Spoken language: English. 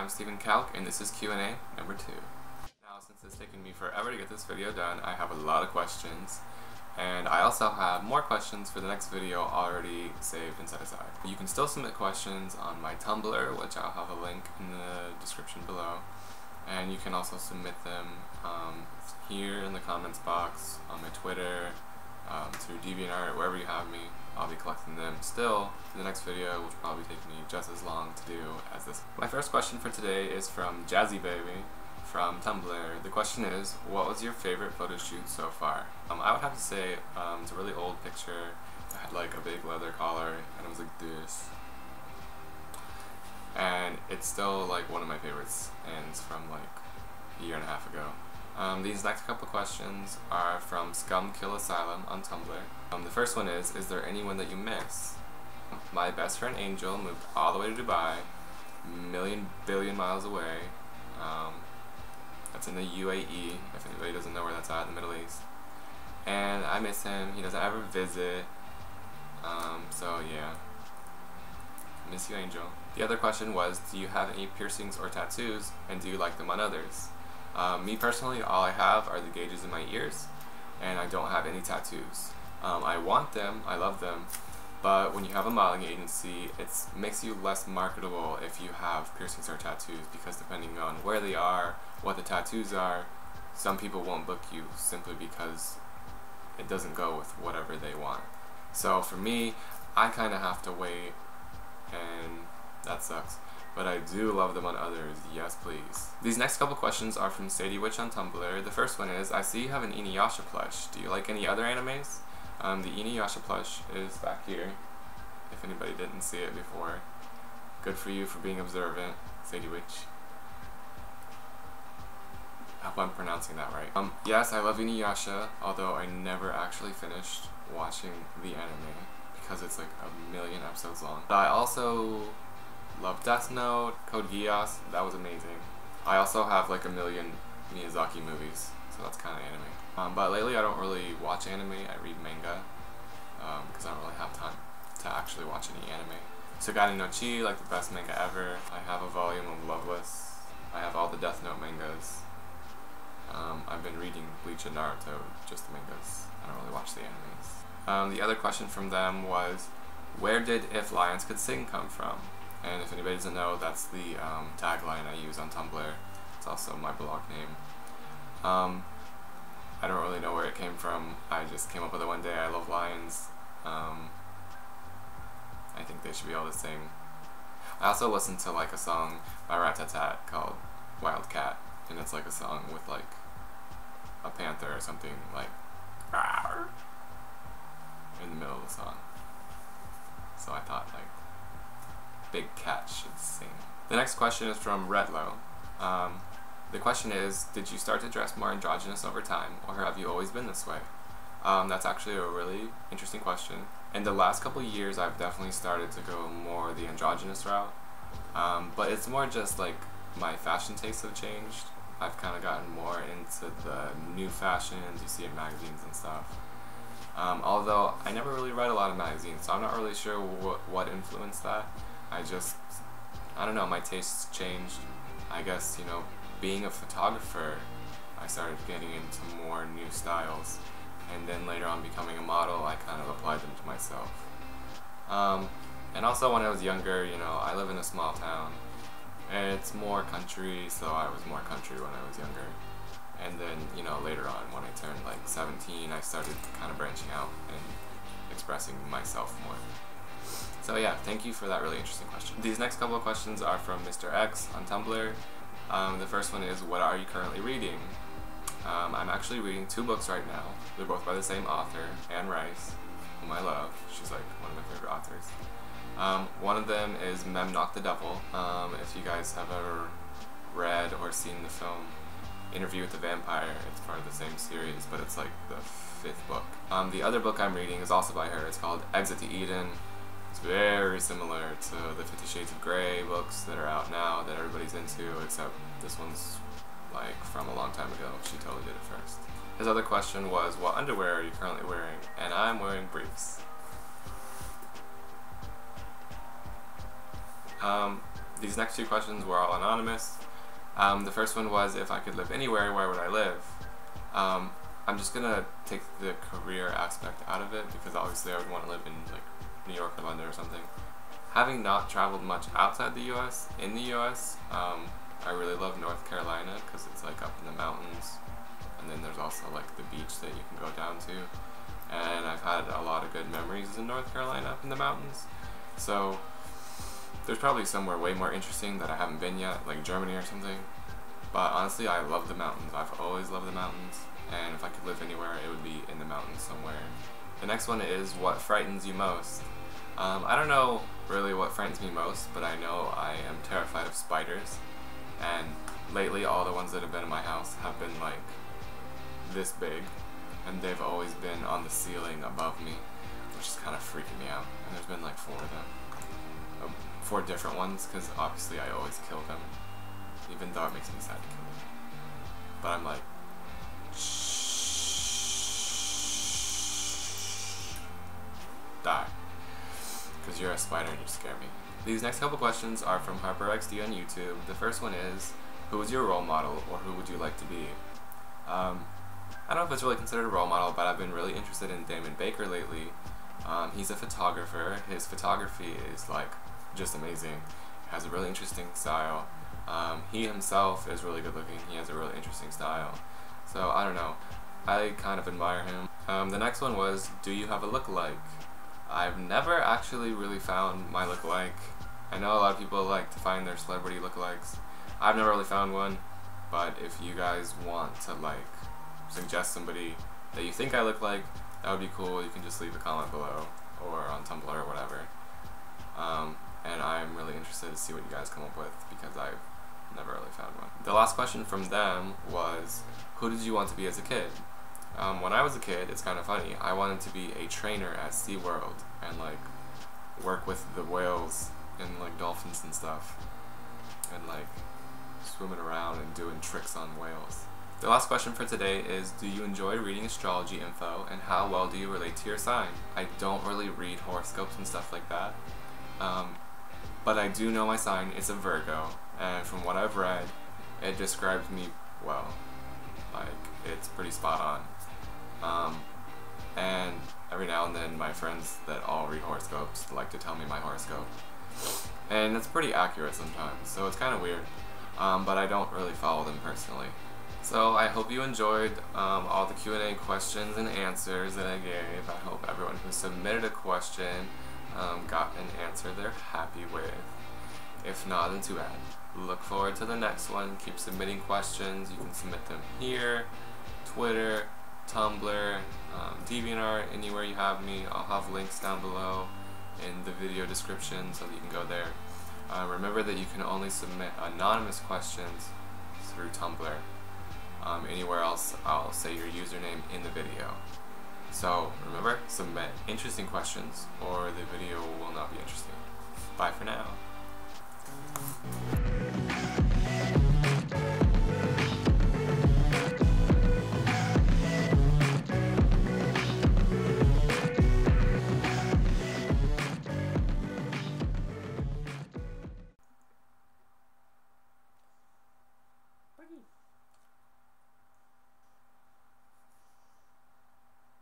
I'm Stephen Kauk, and this is Q&A number 2. Now, since it's taken me forever to get this video done, I have a lot of questions, and I also have more questions for the next video already saved and set aside. You can still submit questions on my Tumblr, which I'll have a link in the description below, and you can also submit them here in the comments box, on my Twitter, through DeviantArt, wherever you have me. I'll be collecting them still for the next video, which will probably take me just as long to do as this. My first question for today is from Jazzy Baby from Tumblr. The question is, what was your favorite photo shoot so far? I would have to say it's a really old picture. I had like a big leather collar and it was like this. And it's still like one of my favorites, and it's from like a year and a half ago. These next couple questions are from Scum Kill Asylum on Tumblr. The first one is there anyone that you miss? My best friend Angel moved all the way to Dubai, billion miles away. That's in the UAE, if anybody doesn't know where that's at, in the Middle East. And I miss him. He doesn't ever visit. So yeah. Miss you, Angel. The other question was, do you have any piercings or tattoos, and do you like them on others? Me personally, all I have are the gauges in my ears, and I don't have any tattoos. I want them, I love them, but when you have a modeling agency, it makes you less marketable if you have piercings or tattoos, because depending on where they are, what the tattoos are, some people won't book you simply because it doesn't go with whatever they want. So for me, I kind of have to wait, and that sucks. But I do love them on others, yes please. These next couple questions are from Sadie Witch on Tumblr. The first one is, I see you have an Inuyasha plush. Do you like any other animes? The Inuyasha plush is back here, if anybody didn't see it before. Good for you for being observant, Sadie Witch. I hope I'm pronouncing that right. Yes, I love Inuyasha, although I never actually finished watching the anime, because it's like 1,000,000 episodes long. But I also love Death Note, Code Geass, that was amazing. I also have like 1,000,000 Miyazaki movies, so that's kind of anime. But lately I don't really watch anime, I read manga, because I don't really have time to actually watch any anime. Sugani no Chi, like the best manga ever. I have a volume of Loveless. I have all the Death Note mangas. I've been reading Bleach and Naruto, just the mangas. I don't really watch the animes. The other question from them was, where did If Lions Could Sing come from? And if anybody doesn't know, that's the tagline I use on Tumblr. It's also my blog name. I don't really know where it came from. I just came up with it one day. I love lions. I think they should be able to sing. I also listened to like a song by Ratatat called Wild Cat, and it's like a song with like a panther or something like "Rawr" in the middle of the song. So I thought like big cat should sing. The next question is from Redlow. The question is, did you start to dress more androgynous over time, or have you always been this way? That's actually a really interesting question. In the last couple of years, I've definitely started to go more the androgynous route, but it's more just like my fashion tastes have changed. I've kind of gotten more into the new fashions you see in magazines and stuff. Although I never really read a lot of magazines, so I'm not really sure what influenced that. I don't know, my tastes changed. I guess, you know, being a photographer, I started getting into more new styles, and then later on becoming a model, I kind of applied them to myself. And also when I was younger, you know, I live in a small town, and it's more country, so I was more country when I was younger. And then, you know, later on, when I turned like 17, I started kind of branching out and expressing myself more. So yeah, thank you for that really interesting question. These next couple of questions are from Mr. X on Tumblr. The first one is, what are you currently reading? I'm actually reading 2 books right now. They're both by the same author, Anne Rice, whom I love. She's like one of my favorite authors. One of them is Mem Knock the Devil. If you guys have ever read or seen the film Interview with the Vampire, it's part of the same series, but it's like the 5th book. The other book I'm reading is also by her. It's called Exit to Eden. It's very similar to the 50 Shades of Grey books that are out now that everybody's into, except this one's like from a long time ago. She totally did it first. His other question was, what underwear are you currently wearing? And I'm wearing briefs. These next two questions were all anonymous. The first one was, if I could live anywhere, where would I live? I'm just gonna take the career aspect out of it, because obviously I would want to live in like New York or London or something. Having not traveled much outside the US, in the US, I really love North Carolina because it's like up in the mountains, and then there's also like the beach that you can go down to, and I've had a lot of good memories in North Carolina up in the mountains. So there's probably somewhere way more interesting that I haven't been yet, like Germany or something. But honestly, I love the mountains. I've always loved the mountains, and if I could live anywhere, it would be in the mountains somewhere. The next one is, what frightens you most? I don't know really what frightens me most, but I know I am terrified of spiders, and lately all the ones that have been in my house have been like this big, and they've always been on the ceiling above me, which is kind of freaking me out. And there's been like 4 of them. 4 different ones, because obviously I always kill them, even though it makes me sad to kill them. But I'm like, die, because you're a spider and you scare me. These next couple questions are from HarperXD on YouTube. The first one is, who is your role model, or who would you like to be? I don't know if it's really considered a role model, but I've been really interested in Damon Baker lately. He's a photographer. His photography is like just amazing. He has a really interesting style. He himself is really good looking. He has a really interesting style. So I don't know, I kind of admire him. The next one was, do you have a lookalike? I've never actually really found my lookalike. I know a lot of people like to find their celebrity lookalikes. I've never really found one, but if you guys want to like suggest somebody that you think I look like, that would be cool. You can just leave a comment below, or on Tumblr or whatever. And I'm really interested to see what you guys come up with, because I've never really found one. The last question from them was, who did you want to be as a kid? When I was a kid, it's kind of funny, I wanted to be a trainer at SeaWorld and like work with the whales and like dolphins and stuff, and like swimming around and doing tricks on whales. The last question for today is, do you enjoy reading astrology info, and how well do you relate to your sign? I don't really read horoscopes and stuff like that, but I do know my sign. It's a Virgo, and from what I've read, it describes me well. Like, it's pretty spot on. And every now and then my friends that all read horoscopes like to tell me my horoscope, and it's pretty accurate sometimes, so it's kind of weird, but I don't really follow them personally. So I hope you enjoyed all the Q&A questions and answers that I gave. I hope everyone who submitted a question got an answer they're happy with. If not, then too bad. Look forward to the next one. Keep submitting questions. You can submit them here, Twitter, Tumblr, DeviantArt, anywhere you have me. I'll have links down below in the video description so that you can go there. Remember that you can only submit anonymous questions through Tumblr. Anywhere else, I'll say your username in the video. So remember, submit interesting questions or the video will not be interesting. Bye for now.